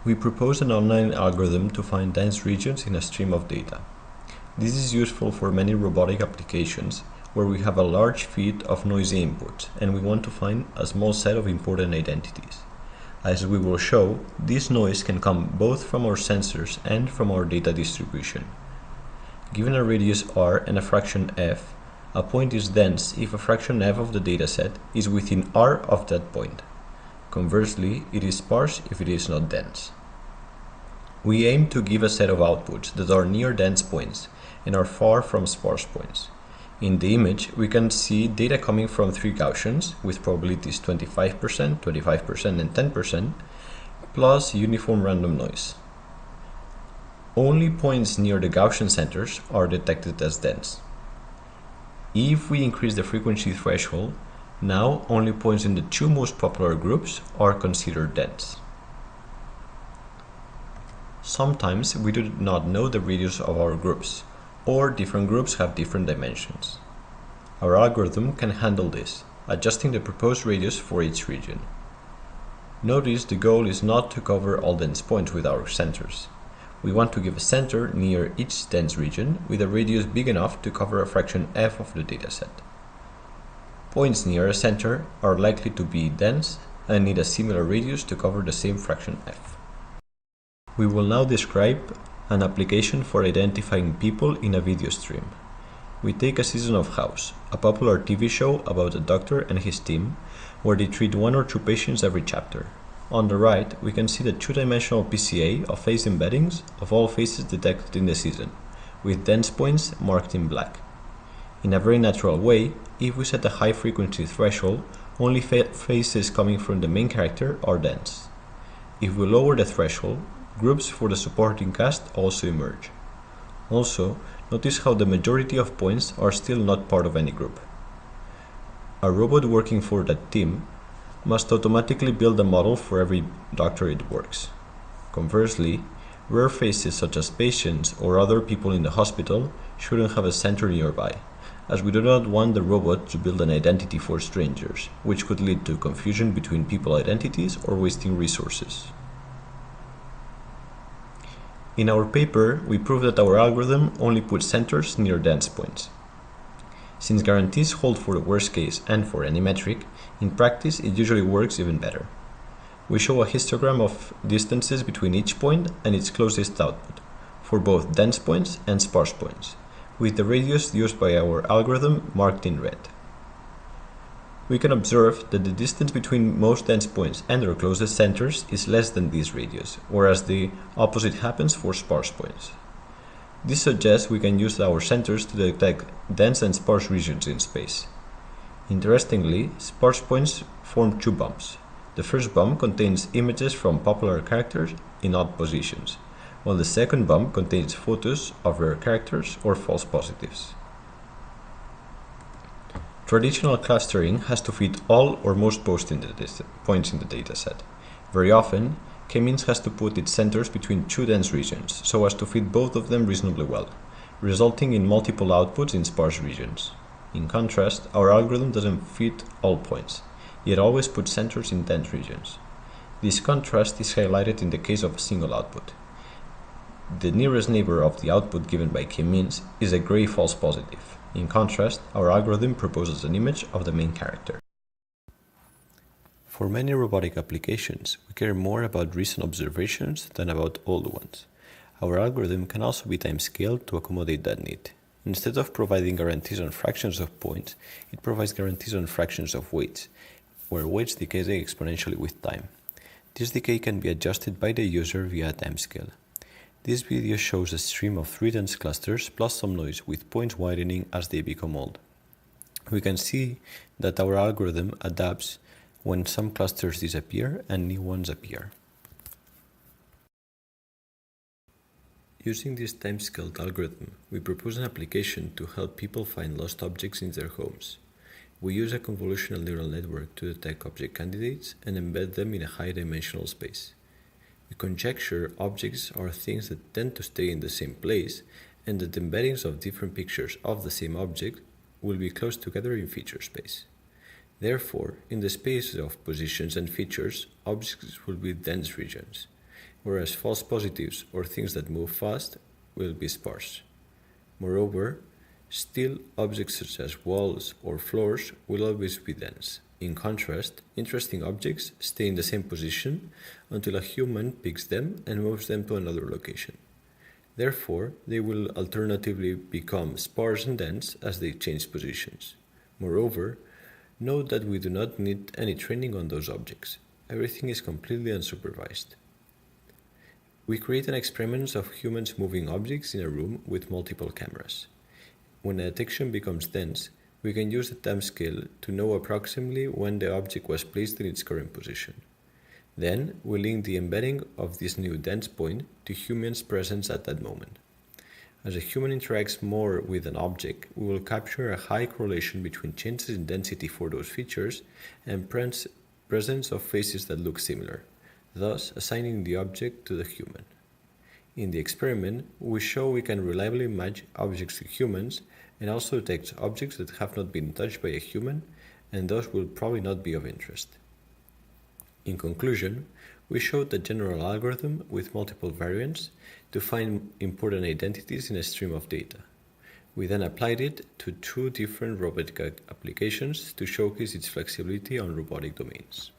We propose an online algorithm to find dense regions in a stream of data. This is useful for many robotic applications where we have a large feed of noisy inputs and we want to find a small set of important identities. As we will show, this noise can come both from our sensors and from our data distribution. Given a radius r and a fraction f, a point is dense if a fraction f of the dataset is within r of that point. Conversely, it is sparse if it is not dense. We aim to give a set of outputs that are near dense points and are far from sparse points. In the image, we can see data coming from three Gaussians with probabilities 25%, 25%, and 10%, plus uniform random noise. Only points near the Gaussian centers are detected as dense. If we increase the frequency threshold, now only points in the two most popular groups are considered dense. Sometimes we do not know the radius of our groups, or different groups have different dimensions. Our algorithm can handle this, adjusting the proposed radius for each region. Notice the goal is not to cover all dense points with our centers. We want to give a center near each dense region with a radius big enough to cover a fraction f of the dataset. Points near a center are likely to be dense and need a similar radius to cover the same fraction f. We will now describe an application for identifying people in a video stream. We take a season of House, a popular TV show about a doctor and his team, where they treat one or two patients every chapter. On the right, we can see the two-dimensional PCA of face embeddings of all faces detected in the season, with dense points marked in black. In a very natural way, if we set a high frequency threshold, only faces coming from the main character are dense. If we lower the threshold, groups for the supporting cast also emerge. Also, notice how the majority of points are still not part of any group. A robot working for that team must automatically build a model for every doctor it works. Conversely, rare faces such as patients or other people in the hospital shouldn't have a center nearby, as we do not want the robot to build an identity for strangers, which could lead to confusion between people identities or wasting resources. In our paper, we prove that our algorithm only puts centers near dense points. Since guarantees hold for the worst case and for any metric, in practice it usually works even better. We show a histogram of distances between each point and its closest output, for both dense points and sparse points, with the radius used by our algorithm marked in red. We can observe that the distance between most dense points and their closest centers is less than this radius, whereas the opposite happens for sparse points. This suggests we can use our centers to detect dense and sparse regions in space. Interestingly, sparse points form two bumps. The first bump contains images from popular characters in odd positions, while the second bump contains photos of rare characters or false positives. Traditional clustering has to fit all or most points in the dataset. Very often, K-means has to put its centers between two dense regions so as to fit both of them reasonably well, resulting in multiple outputs in sparse regions. In contrast, our algorithm doesn't fit all points, yet always puts centers in dense regions. This contrast is highlighted in the case of a single output. The nearest neighbor of the output given by K-means is a gray false positive. In contrast, our algorithm proposes an image of the main character. For many robotic applications, we care more about recent observations than about old ones. Our algorithm can also be time-scaled to accommodate that need. Instead of providing guarantees on fractions of points, it provides guarantees on fractions of weights, where weights decay exponentially with time. This decay can be adjusted by the user via a timescale. This video shows a stream of three dense clusters plus some noise with points widening as they become old. We can see that our algorithm adapts when some clusters disappear and new ones appear. Using this time-scaled algorithm, we propose an application to help people find lost objects in their homes. We use a convolutional neural network to detect object candidates and embed them in a high-dimensional space. We conjecture objects are things that tend to stay in the same place and that embeddings of different pictures of the same object will be close together in feature space. Therefore, in the space of positions and features, objects will be dense regions. whereas false positives or things that move fast will be sparse. Moreover, still objects such as walls or floors will always be dense. In contrast, interesting objects stay in the same position until a human picks them and moves them to another location. Therefore, they will alternatively become sparse and dense as they change positions. Moreover, note that we do not need any training on those objects. Everything is completely unsupervised. We create an experiment of humans moving objects in a room with multiple cameras. When a detection becomes dense, we can use the time scale to know approximately when the object was placed in its current position. Then, we link the embedding of this new dense point to humans' presence at that moment. As a human interacts more with an object, we will capture a high correlation between changes in density for those features and presence of faces that look similar, thus assigning the object to the human. In the experiment, we show we can reliably match objects to humans and also detect objects that have not been touched by a human and thus will probably not be of interest. In conclusion, we showed the general algorithm with multiple variants to find important identities in a stream of data. We then applied it to two different robotic applications to showcase its flexibility on robotic domains.